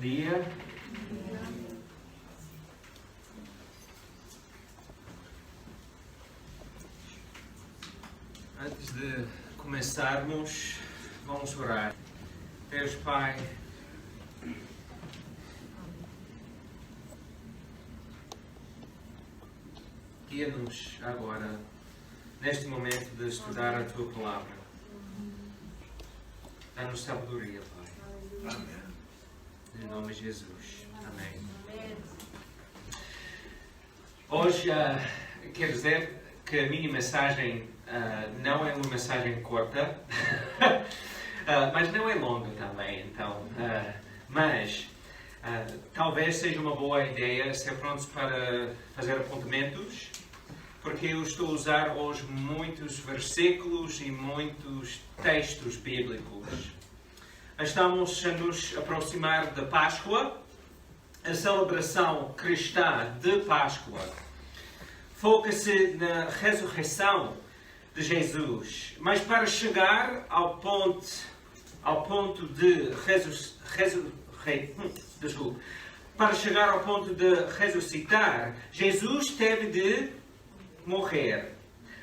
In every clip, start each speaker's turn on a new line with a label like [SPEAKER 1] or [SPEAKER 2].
[SPEAKER 1] dia. Antes de começarmos, vamos orar. Deus Pai, guia-nos agora, neste momento de estudar a Tua Palavra. Dá-nos sabedoria, Pai. Amém. Em nome de Jesus. Amém. Hoje, quero dizer que a minha mensagem não é uma mensagem curta, mas não é longa também, então. Mas talvez seja uma boa ideia ser prontos para fazer apontamentos, porque eu estou a usar hoje muitos versículos e muitos textos bíblicos. Estamos a nos aproximar da Páscoa, a celebração cristã de Páscoa. Foca-se na ressurreição de Jesus, mas para chegar ao ponto de ressuscitar, Jesus teve de morrer.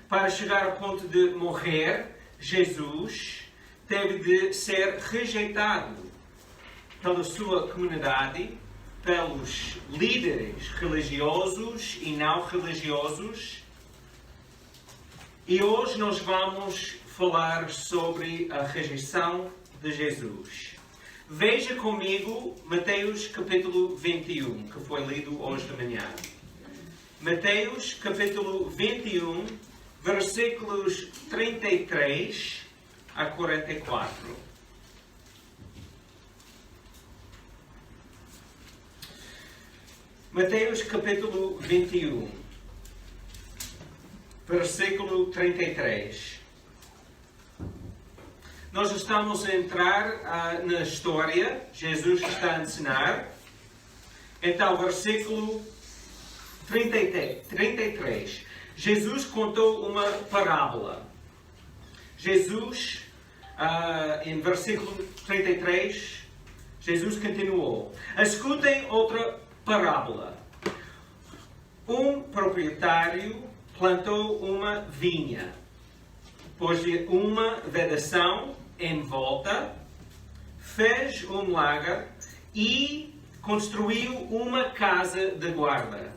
[SPEAKER 1] Para chegar ao ponto de morrer, Jesus teve de ser rejeitado pela sua comunidade, pelos líderes religiosos e não religiosos. E hoje nós vamos falar sobre a rejeição de Jesus. Veja comigo Mateus capítulo 21, que foi lido hoje de manhã. Mateus capítulo 21, versículos 33 a 44. Mateus capítulo 21, versículo 33. Nós estamos a entrar na história, Jesus está a ensinar. Então, versículo 33. Jesus contou uma parábola. Jesus, em versículo 33, Jesus continuou. Escutem outra parábola. Um proprietário plantou uma vinha, pôs-lhe uma vedação em volta, fez um lagar e construiu uma casa de guarda.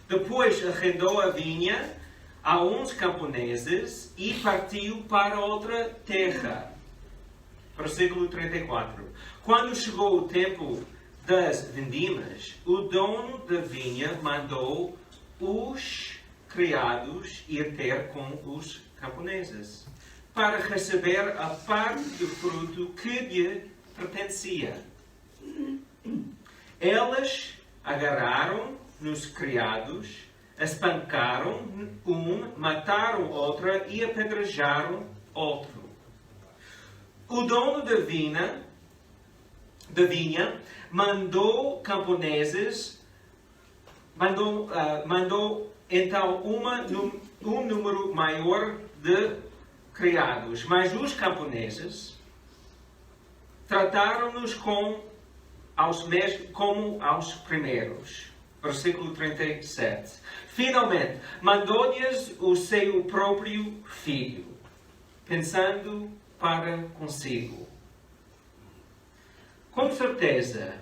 [SPEAKER 1] Depois arrendou a vinha a uns camponeses e partiu para outra terra. Versículo 34. Quando chegou o tempo das vindimas, o dono da vinha mandou os criados ir ter com os camponeses para receber a parte do fruto que lhe pertencia. Eles agarraram nos criados, espancaram um, mataram outra e apedrejaram outro. O dono da vinha mandou camponeses, mandou então um número maior de criados, mas os camponeses trataram-nos como aos primeiros. Versículo 37. Finalmente, mandou-lhes o seu próprio filho, pensando para consigo: com certeza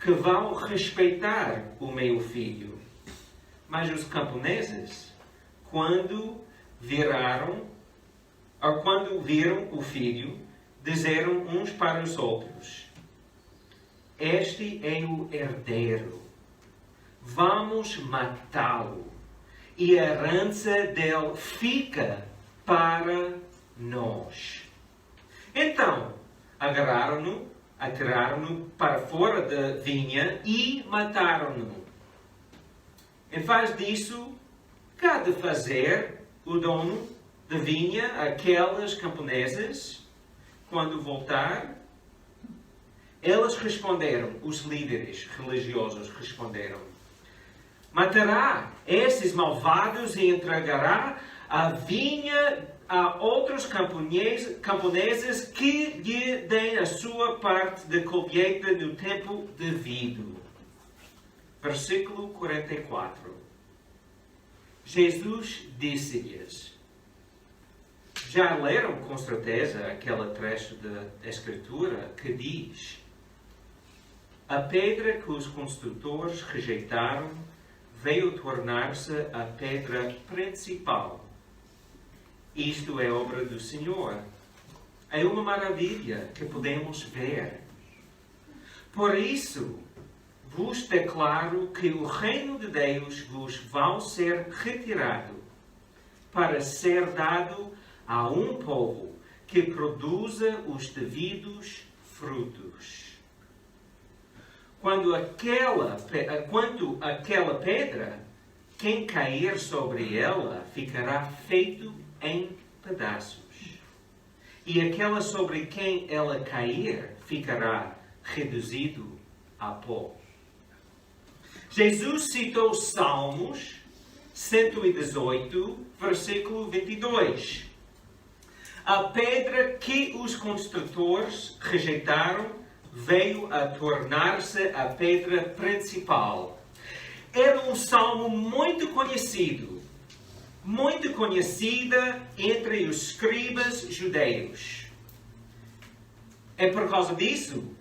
[SPEAKER 1] que vão respeitar o meu filho. Mas os camponeses, quando viram o filho, disseram uns para os outros: este é o herdeiro. Vamos matá-lo, e a herança dele fica para nós. Então, agarraram-no, atiraram-no para fora da vinha e mataram-no. Em vez disso, que há de fazer o dono da vinha, aqueles camponeses, quando voltar? Eles responderam, os líderes religiosos responderam: matará esses malvados e entregará a vinha a outros camponeses que lhe deem a sua parte da colheita no tempo devido. Versículo 44. Jesus disse-lhes. Já leram com certeza aquele trecho da Escritura que diz: a pedra que os construtores rejeitaram veio tornar-se a pedra principal. Isto é obra do Senhor. É uma maravilha que podemos ver. Por isso, vos declaro que o reino de Deus vos vai ser retirado para ser dado a um povo que produza os devidos frutos. Quando aquela pedra, quem cair sobre ela, ficará feito em pedaços. E aquela sobre quem ela cair, ficará reduzido a pó. Jesus citou Salmos 118, versículo 22. A pedra que os construtores rejeitaram veio a tornar-se a pedra principal. Era um salmo muito conhecida entre os escribas judeus. É por causa disso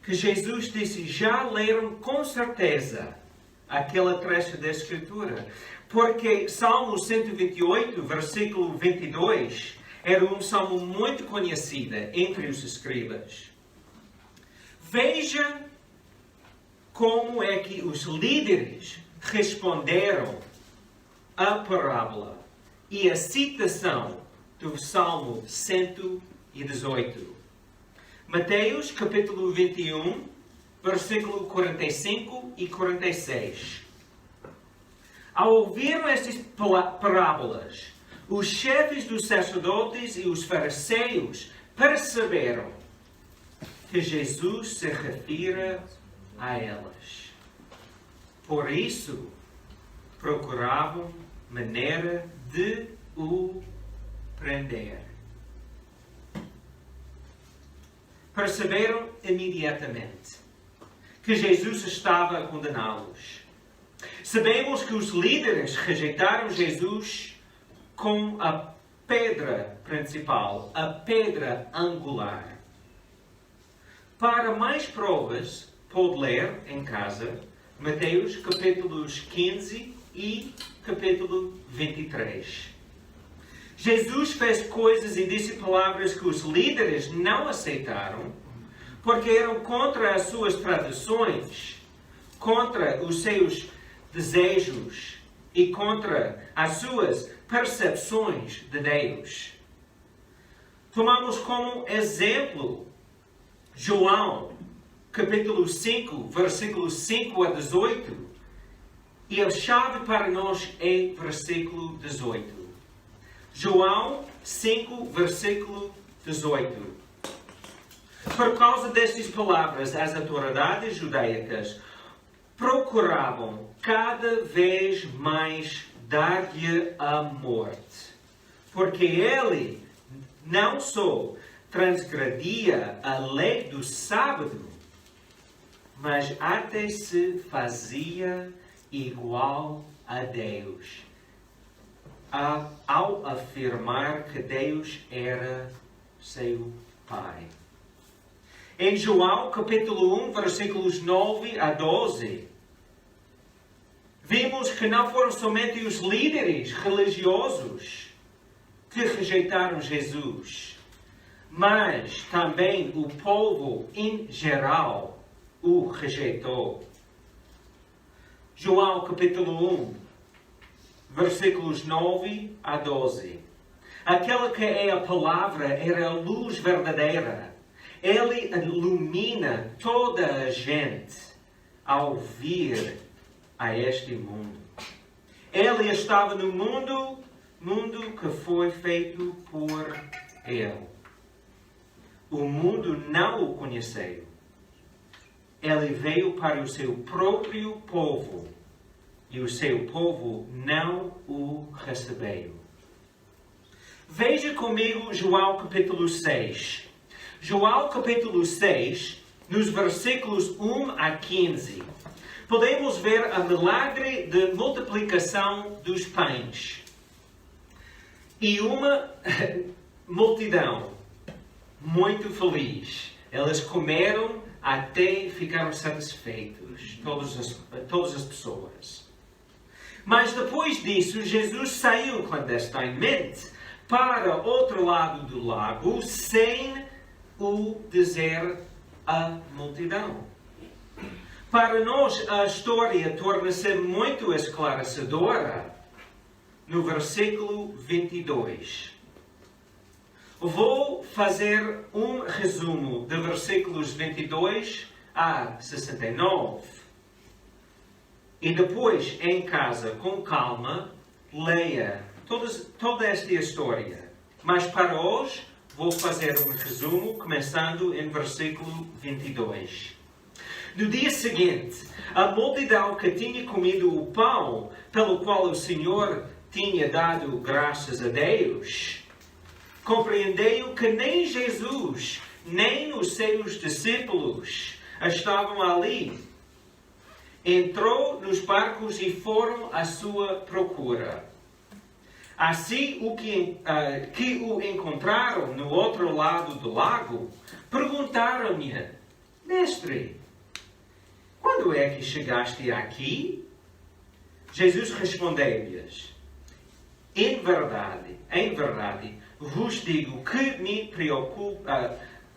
[SPEAKER 1] que Jesus disse: já leram com certeza aquela trecho da Escritura. Porque Salmo 128, versículo 22, era um salmo muito conhecido entre os escribas. Veja como é que os líderes responderam à parábola e à citação do Salmo 118. Mateus, capítulo 21, versículo 45 e 46. Ao ouviram estas parábolas, os chefes dos sacerdotes e os fariseus perceberam que Jesus se refere a elas. Por isso, procuravam maneira de o prender. Perceberam imediatamente que Jesus estava a condená-los. Sabemos que os líderes rejeitaram Jesus com a pedra principal, a pedra angular. Para mais provas, pode ler em casa Mateus capítulos 15 e capítulo 23. Jesus fez coisas e disse palavras que os líderes não aceitaram, porque eram contra as suas tradições, contra os seus desejos e contra as suas percepções de Deus. Tomamos como exemplo João, capítulo 5, versículos 5 a 18, e a chave para nós é versículo 18. João 5, versículo 18. Por causa destas palavras, as autoridades judaicas procuravam cada vez mais dar-lhe a morte, porque ele não só transgredia a lei do sábado, mas até se fazia igual a Deus, ao afirmar que Deus era seu Pai. Em João, capítulo 1, versículos 9 a 12, vimos que não foram somente os líderes religiosos que rejeitaram Jesus, mas também o povo em geral o rejeitou. João capítulo 1, versículos 9 a 12. Aquela que é a palavra era a luz verdadeira. Ele ilumina toda a gente ao vir a este mundo. Ele estava no mundo que foi feito por ele. O mundo não o conheceu. Ele veio para o seu próprio povo e o seu povo não o recebeu. Veja comigo João capítulo 6. João capítulo 6, nos versículos 1 a 15. Podemos ver a milagre de multiplicação dos pães. E uma multidão muito feliz. Elas comeram até ficaram satisfeitos, todas as pessoas. Mas depois disso, Jesus saiu clandestinamente para outro lado do lago, sem o dizer à multidão. Para nós, a história torna-se muito esclarecedora no versículo 22. Vou fazer um resumo de versículos 22 a 69. E depois, em casa, com calma, leia toda esta história. Mas para hoje, vou fazer um resumo, começando em versículo 22. No dia seguinte, a multidão que tinha comido o pão pelo qual o Senhor tinha dado graças a Deus, compreendeu que nem Jesus, nem os seus discípulos estavam ali. Entrou nos barcos e foram à sua procura. Assim, que o encontraram no outro lado do lago, perguntaram-lhe: Mestre, quando é que chegaste aqui? Jesus respondeu-lhes: Em verdade, vos digo que me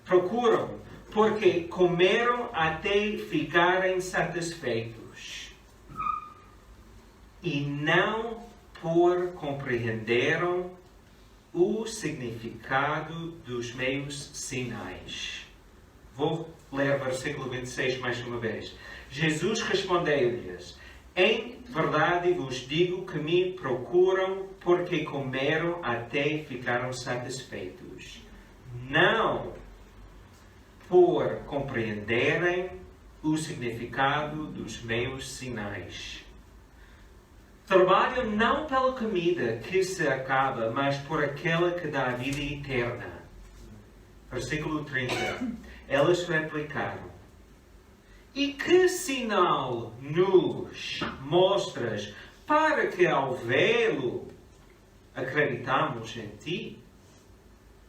[SPEAKER 1] procuram, porque comeram até ficarem satisfeitos, e não compreenderam o significado dos meus sinais. Vou ler o versículo 26 mais uma vez. Jesus respondeu-lhes: Em verdade vos digo que me procuram porque comeram até ficaram satisfeitos. Não por compreenderem o significado dos meus sinais. Trabalham não pela comida que se acaba, mas por aquela que dá a vida eterna. Versículo 30. Elas replicaram: E que sinal nos mostras para que ao vê-lo acreditamos em ti?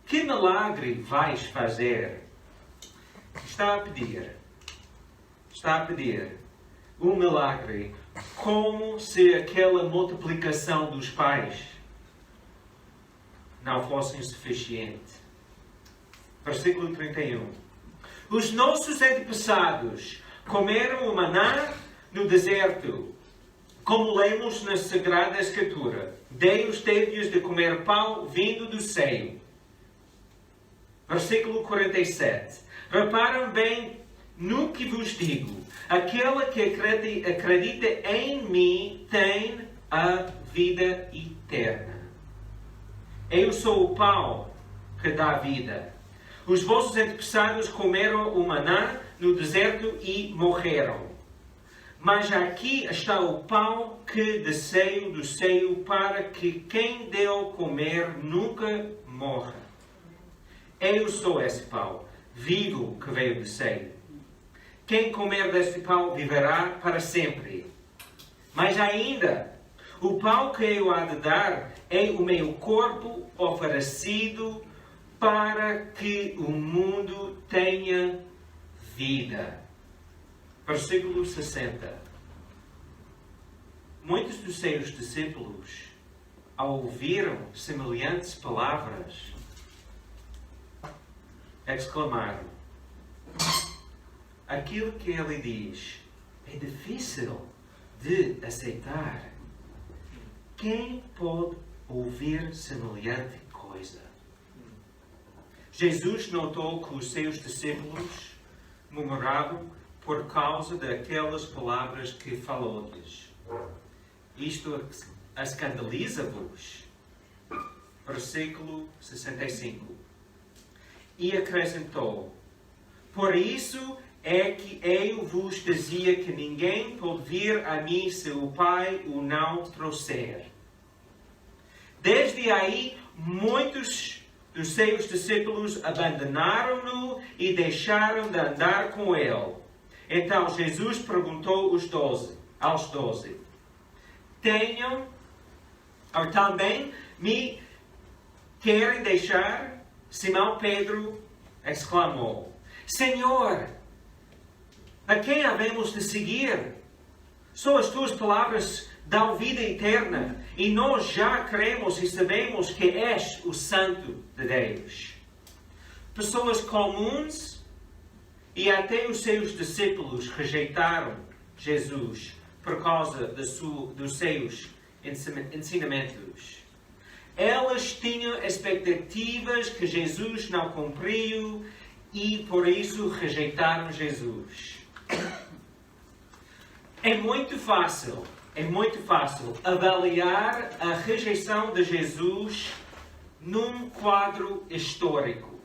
[SPEAKER 1] Que milagre vais fazer? Está a pedir um milagre, como se aquela multiplicação dos pais não fosse suficiente. Versículo 31. Os nossos antepassados comeram o maná no deserto, como lemos na Sagrada Escritura. Deus teve-lhes de comer pão vindo do céu. Versículo 47. Reparam bem no que vos digo. Aquele que acredita em mim tem a vida eterna. Eu sou o pão que dá vida. Os vossos antepassados comeram o maná no deserto e morreram. Mas aqui está o pão que desceu do céu para que quem dele comer nunca morra. Eu sou esse pão vivo que veio do céu. Quem comer deste pão viverá para sempre. Mas ainda, o pão que eu há de dar é o meu corpo oferecido para que o mundo tenha vida. Versículo 60. Muitos dos seus discípulos, ao ouviram semelhantes palavras, exclamaram: Aquilo que ele diz é difícil de aceitar. Quem pode ouvir semelhante coisa? Jesus notou que os seus discípulos murmuravam por causa daquelas palavras que falou-lhes. Isto escandaliza-vos. Versículo 65. E acrescentou: Por isso é que eu vos dizia que ninguém pode vir a mim se o Pai o não trouxer. Desde aí muitos dos seus discípulos abandonaram-no e deixaram de andar com ele. Então Jesus perguntou aos 12, também me querem deixar? Simão Pedro exclamou, Senhor, a quem havemos de seguir? Só as tuas palavras dão vida eterna, e nós já cremos e sabemos que és o Santo de Deus. Pessoas comuns e até os seus discípulos rejeitaram Jesus por causa dos seus ensinamentos. Elas tinham expectativas que Jesus não cumpriu e por isso rejeitaram Jesus. É muito fácil avaliar a rejeição de Jesus num quadro histórico.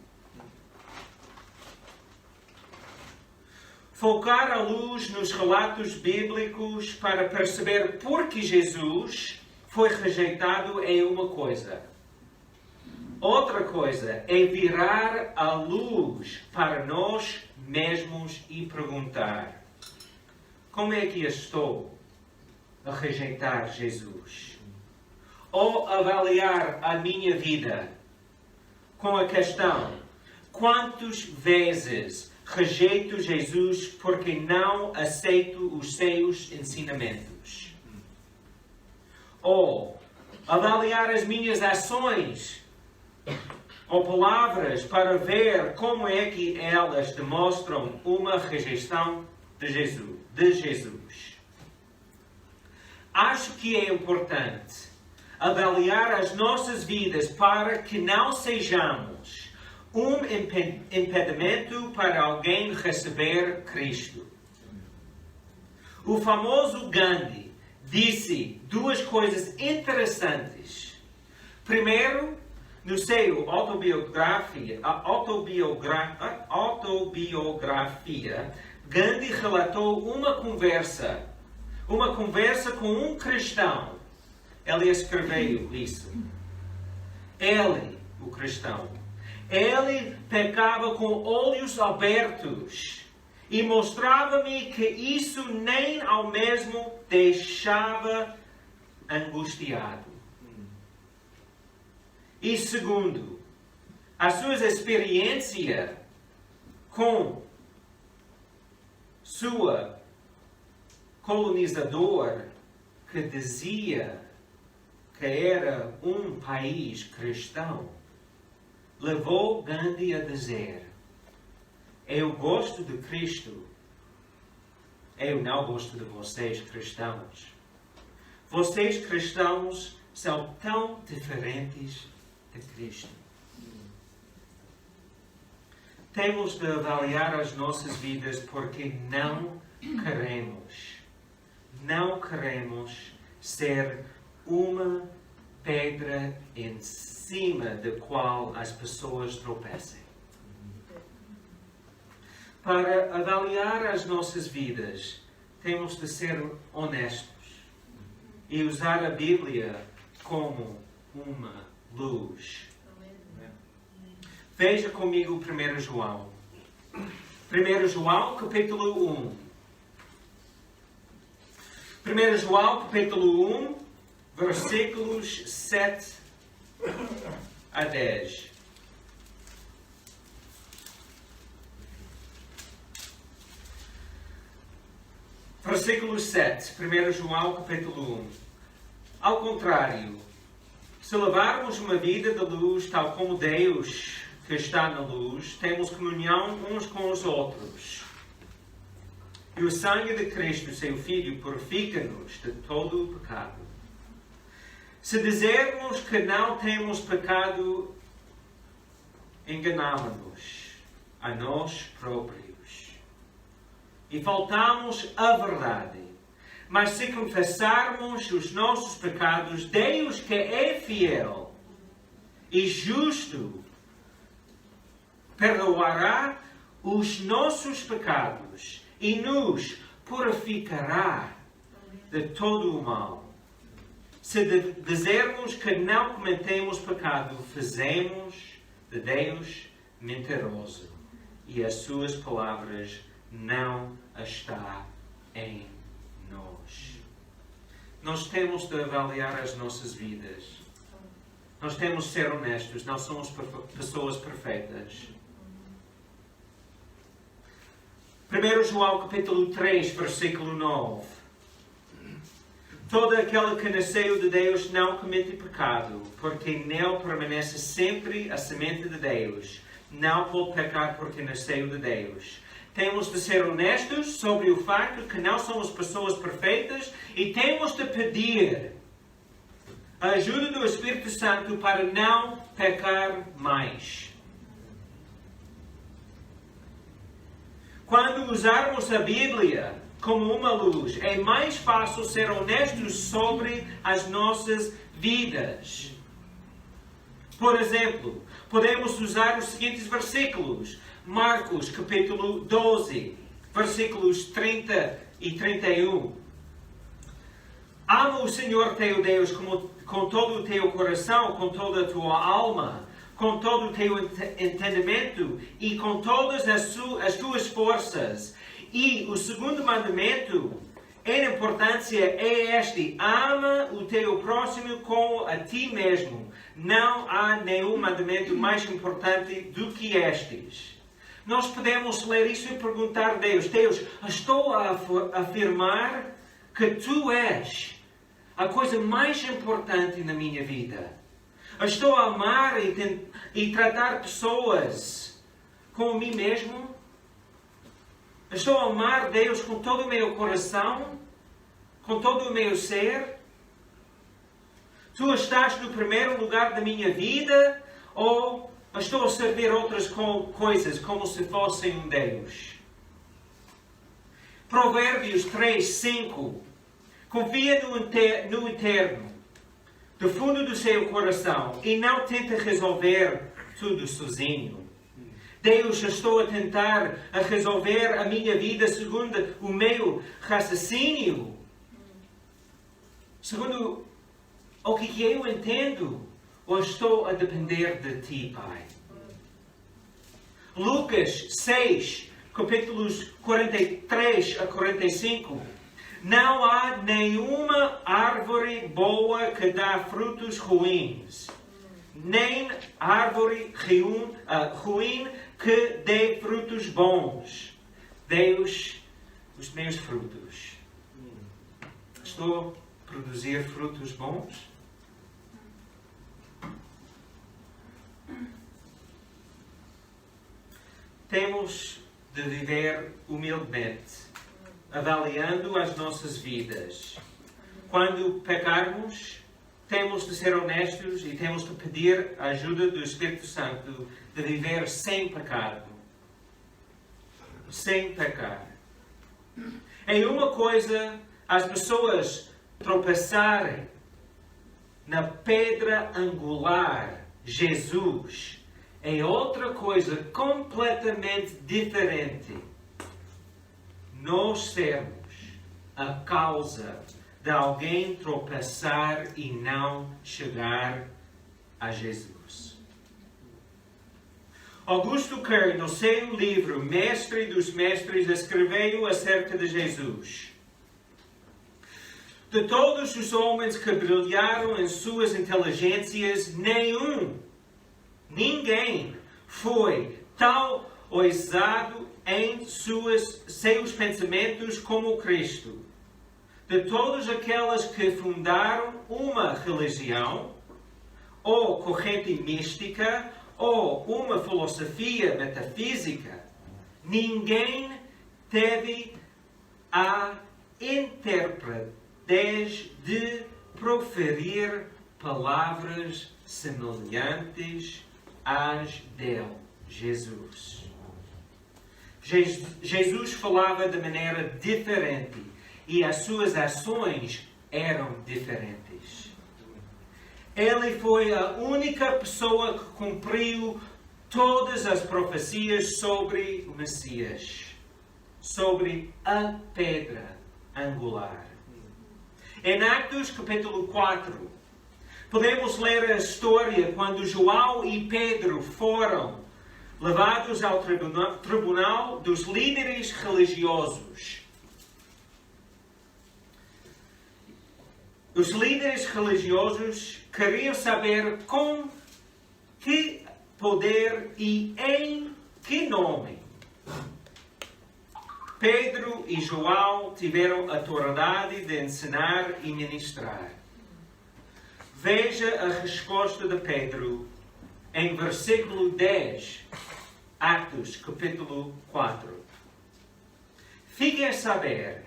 [SPEAKER 1] Focar a luz nos relatos bíblicos para perceber por que Jesus foi rejeitado é uma coisa. Outra coisa é virar a luz para nós mesmos e perguntar: como é que estou a rejeitar Jesus? Ou avaliar a minha vida com a questão: quantas vezes rejeito Jesus porque não aceito os seus ensinamentos? Ou avaliar as minhas ações ou palavras para ver como é que elas demonstram uma rejeição de Jesus. Acho que é importante avaliar as nossas vidas para que não sejamos um impedimento para alguém receber Cristo. O famoso Gandhi disse duas coisas interessantes. Primeiro, no seu autobiografia, Gandhi relatou uma conversa com um cristão. Ele escreveu isso. Ele, o cristão, ele pecava com olhos abertos e mostrava-me que isso nem ao mesmo deixava angustiado. E segundo, as suas experiências com sua colonizador, que dizia que era um país cristão, levou Gandhi a dizer: eu gosto de Cristo, eu não gosto de vocês cristãos. Vocês cristãos são tão diferentes de Cristo. Temos de avaliar as nossas vidas porque não queremos ser uma pedra em cima da qual as pessoas tropeçam. Para avaliar as nossas vidas, temos de ser honestos e usar a Bíblia como uma luz. Veja comigo 1 João. 1 João, capítulo 1. 1 João, capítulo 1, versículos 7 a 10. Versículo 7, 1 João, capítulo 1. Ao contrário, se levarmos uma vida de luz, tal como Deus que está na luz, temos comunhão uns com os outros. E o sangue de Cristo, seu Filho, purifica-nos de todo o pecado. Se dizermos que não temos pecado, enganamos-nos a nós próprios e faltamos à verdade. Mas se confessarmos os nossos pecados, Deus, que é fiel e justo, perdoará os nossos pecados e nos purificará de todo o mal. Se dizermos que não cometemos pecado, fazemos de Deus mentiroso e as suas palavras não está em nós. Nós temos de avaliar as nossas vidas. Nós temos de ser honestos, não somos pessoas perfeitas. 1 João capítulo 3, versículo 9. Todo aquele que nasceu de Deus não comete pecado, porque nele permanece sempre a semente de Deus. Não pode pecar porque nasceu de Deus. Temos de ser honestos sobre o facto que não somos pessoas perfeitas e temos de pedir a ajuda do Espírito Santo para não pecar mais. Quando usarmos a Bíblia como uma luz, é mais fácil ser honestos sobre as nossas vidas. Por exemplo, podemos usar os seguintes versículos. Marcos, capítulo 12, versículos 30 e 31. Ama o Senhor teu Deus com todo o teu coração, com toda a tua alma, com todo o teu entendimento e com todas as tuas forças. E o segundo mandamento, em importância, é este: ama o teu próximo como a ti mesmo. Não há nenhum mandamento mais importante do que estes. Nós podemos ler isso e perguntar a Deus: Deus, estou a afirmar que Tu és a coisa mais importante na minha vida. Estou a amar e tratar pessoas como mim mesmo. Estou a amar Deus com todo o meu coração, com todo o meu ser. Tu estás no primeiro lugar da minha vida, ou estou a servir outras coisas como se fossem um Deus? Provérbios 3, 5. Confia no Eterno, do fundo do seu coração, e não tenta resolver tudo sozinho. Deus, estou a tentar resolver a minha vida segundo o meu raciocínio, segundo o que eu entendo, ou estou a depender de Ti, Pai? Lucas 6, capítulos 43 a 45. Não há nenhuma árvore boa que dá frutos ruins, nem árvore ruim que dê frutos bons. Deus, os meus frutos. Estou a produzir frutos bons? Temos de viver humildemente, avaliando as nossas vidas. Quando pecarmos, temos de ser honestos e temos de pedir a ajuda do Espírito Santo de viver sem pecado. Sem pecar. É uma coisa as pessoas tropeçarem na pedra angular, Jesus. É outra coisa completamente diferente. Nós sermos a causa de alguém tropeçar e não chegar a Jesus. Augusto Curry, no seu livro Mestre dos Mestres, escreveu acerca de Jesus. De todos os homens que brilharam em suas inteligências, ninguém foi tão ousado em seus pensamentos como Cristo. De todas aquelas que fundaram uma religião, ou corrente mística, ou uma filosofia metafísica, ninguém teve a intrepidez de proferir palavras semelhantes às dele, Jesus. Jesus falava de maneira diferente e as suas ações eram diferentes. Ele foi a única pessoa que cumpriu todas as profecias sobre o Messias, sobre a pedra angular. Em Atos capítulo 4, podemos ler a história quando João e Pedro foram levados ao tribunal dos líderes religiosos. Os líderes religiosos queriam saber com que poder e em que nome Pedro e João tiveram autoridade de ensinar e ministrar. Veja a resposta de Pedro em versículo 10, Atos, capítulo 4. Fiquem a saber,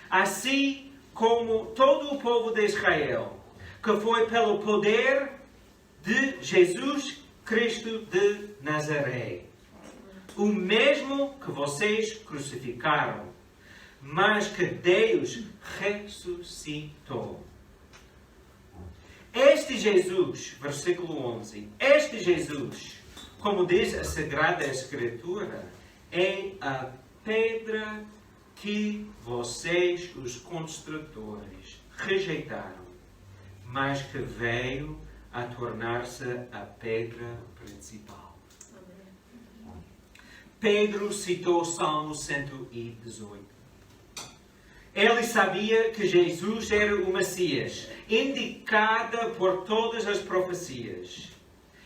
[SPEAKER 1] assim como todo o povo de Israel, que foi pelo poder de Jesus Cristo de Nazaré, o mesmo que vocês crucificaram, mas que Deus ressuscitou. Este Jesus, versículo 11, este Jesus, como diz a Sagrada Escritura, é a pedra que vocês, os construtores, rejeitaram, mas que veio a tornar-se a pedra principal. Amém. Pedro citou Salmo 118. Ele sabia que Jesus era o Messias, indicada por todas as profecias,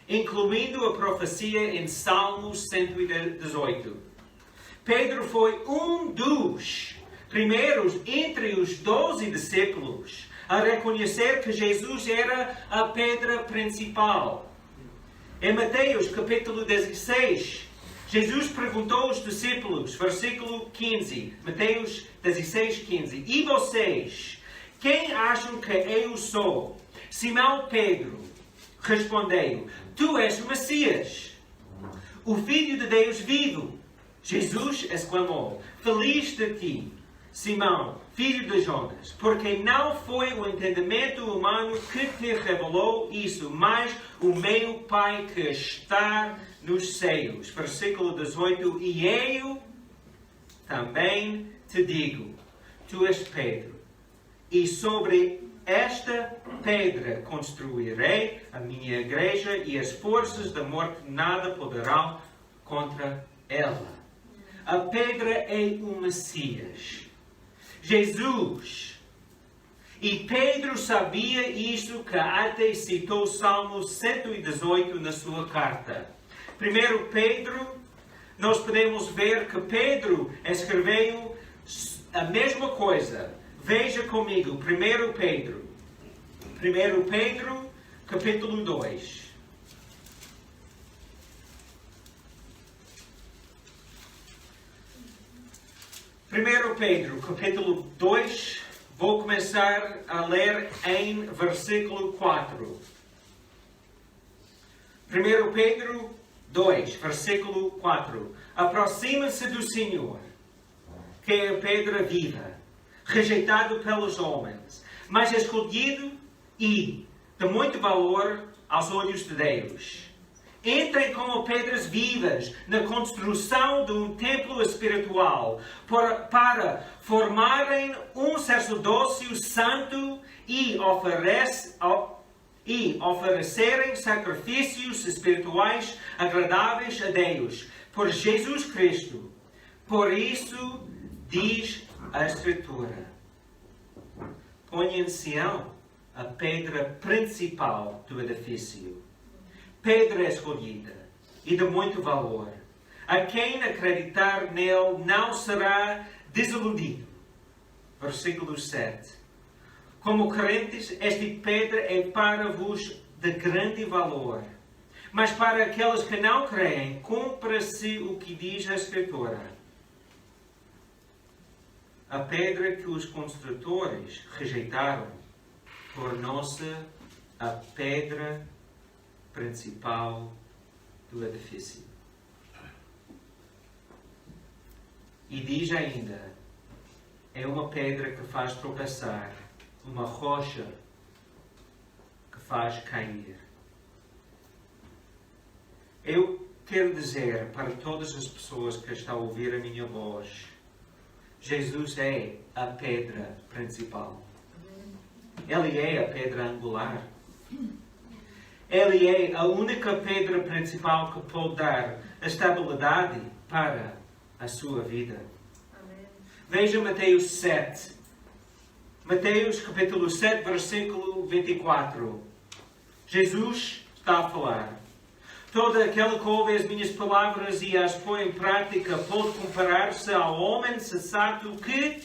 [SPEAKER 1] incluindo a profecia em Salmo 118. Pedro foi um dos primeiros entre os 12 discípulos a reconhecer que Jesus era a pedra principal. Em Mateus capítulo 16, Jesus perguntou aos discípulos, versículo 15, Mateus 16, 15, e vocês, quem acham que eu sou? Simão Pedro respondeu, tu és o Messias, o Filho de Deus vivo. Jesus exclamou, feliz de ti, Simão, filho de Jonas, porque não foi o entendimento humano que te revelou isso, mas o meu Pai que está nos céus. Versículo 18, e eu também te digo, tu és Pedro, e sobre esta pedra construirei a minha igreja, e as forças da morte nada poderão contra ela. A pedra é o Messias, Jesus. E Pedro sabia isto, que até citou Salmo 118 na sua carta. Primeiro Pedro, nós podemos ver que Pedro escreveu a mesma coisa. Veja comigo, 1 Pedro. 1 Pedro, capítulo 2. 1 Pedro, capítulo 2, vou começar a ler em versículo 4. 1 Pedro 2, versículo 4. Aproxima-se do Senhor, que é a pedra viva, rejeitado pelos homens, mas escolhido e de muito valor aos olhos de Deus. Entrem como pedras vivas na construção de um templo espiritual para formarem um sacerdócio santo e oferecerem sacrifícios espirituais agradáveis a Deus por Jesus Cristo. Por isso diz a Escritura, põe em Sião a pedra principal do edifício, pedra escolhida e de muito valor. A quem acreditar nele não será desiludido. Versículo 7. Como crentes, esta pedra é para vos de grande valor. Mas para aqueles que não creem, cumpra-se o que diz a Escritura. A pedra que os construtores rejeitaram tornou-se a pedra principal do edifício. E diz ainda, é uma pedra que faz tropeçar, uma rocha que faz cair. Eu quero dizer para todas as pessoas que estão a ouvir a minha voz, Jesus é a pedra principal. Ele é a pedra angular. Ele é a única pedra principal que pode dar a estabilidade para a sua vida.
[SPEAKER 2] Amém.
[SPEAKER 1] Veja Mateus 7. Mateus capítulo 7, versículo 24. Jesus está a falar. Todo aquele que ouve as minhas palavras e as põe em prática pode comparar-se ao homem sensato que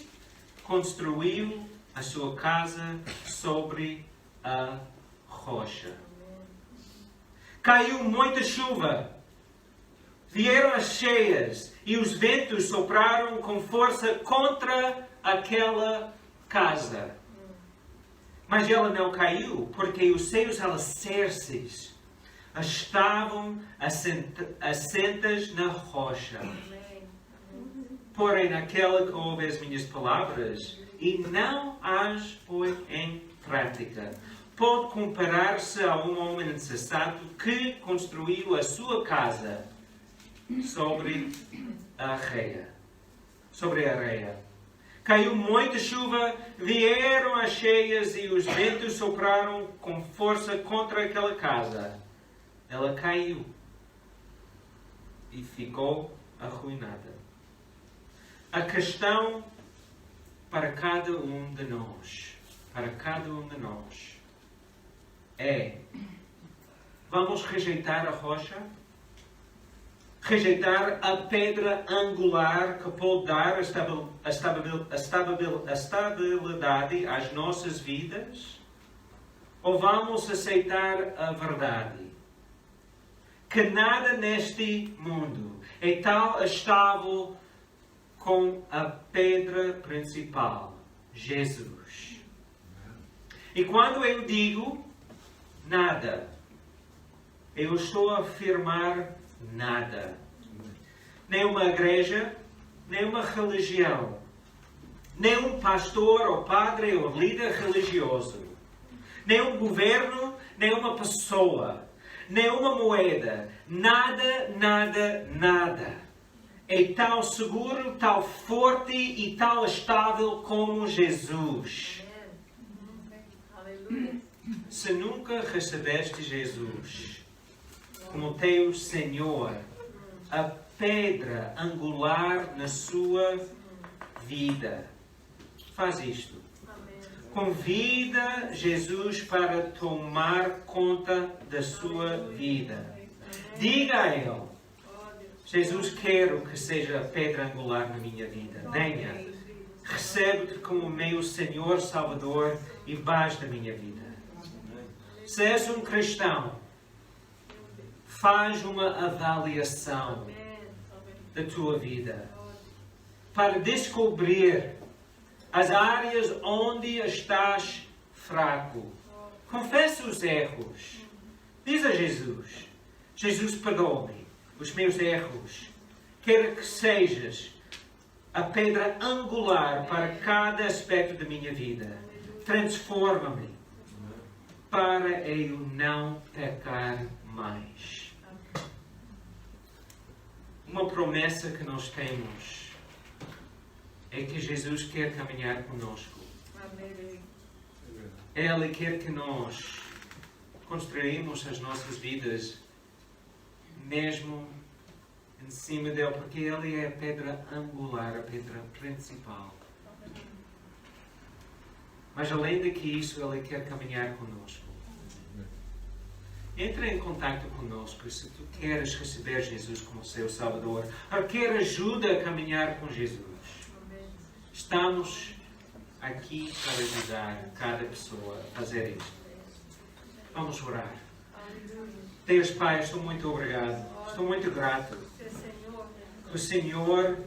[SPEAKER 1] construiu a sua casa sobre a rocha. Caiu muita chuva. Vieram as cheias e os ventos sopraram com força contra aquela casa. Mas ela não caiu, porque os seus alicerces estavam assentas na rocha. Porém, aquela que ouve as minhas palavras e não as põe em prática, pode comparar-se a um homem insensato que construiu a sua casa sobre a areia. Caiu muita chuva, vieram as cheias e os ventos sopraram com força contra aquela casa. Ela caiu e ficou arruinada. A questão para cada um de nós, é: vamos rejeitar a rocha? Rejeitar a pedra angular que pode dar a estabilidade às nossas vidas? Ou vamos aceitar a verdade? Que nada neste mundo é tão estável como a pedra principal, Jesus. E quando eu digo nada, eu estou a afirmar nada. Nem uma igreja, nem uma religião, nem um pastor ou padre ou líder religioso, nem um governo, nem uma pessoa, nem uma moeda, nada é tão seguro, tão forte e tão estável como Jesus. Se nunca recebeste Jesus como teu Senhor, a pedra angular na sua vida, faz isto. Convida Jesus para tomar conta da sua vida. Diga a Ele: Jesus, quero que seja a pedra angular na minha vida. Venha, recebe-te como meu Senhor, Salvador e base da minha vida. Se és um cristão, faz uma avaliação da tua vida para descobrir as áreas onde estás fraco. Confessa os erros. Diz a Jesus: Jesus, perdoa-me os meus erros. Quero que sejas a pedra angular para cada aspecto da minha vida. Transforma-me para eu não pecar mais. Uma promessa que nós temos é que Jesus quer caminhar conosco. Ele quer que nós construímos as nossas vidas mesmo em cima dele, porque Ele é a pedra angular, a pedra principal. Mas além de que isso, Ele quer caminhar conosco. Entre em contato conosco se tu queres receber Jesus como seu Salvador, ou quer ajuda a caminhar com Jesus. Estamos aqui para ajudar cada pessoa a fazer isto. Vamos orar. Deus Pai, estou muito obrigado. Estou muito grato. O Senhor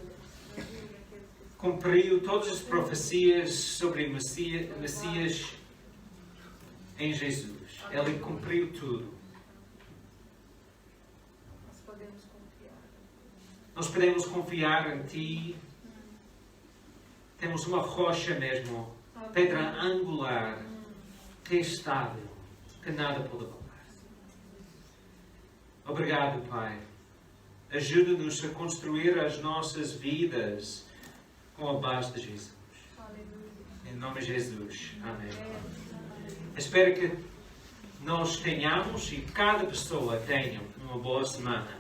[SPEAKER 1] cumpriu todas as profecias sobre o Messias em Jesus. Ele cumpriu tudo. Nós podemos confiar em Ti. Temos uma rocha mesmo, pedra angular, que é estável, que nada pode abalar. Obrigado, Pai. Ajuda-nos a construir as nossas vidas com a base de Jesus. Em nome de Jesus. Amém. Espero que nós tenhamos e cada pessoa tenha uma boa semana.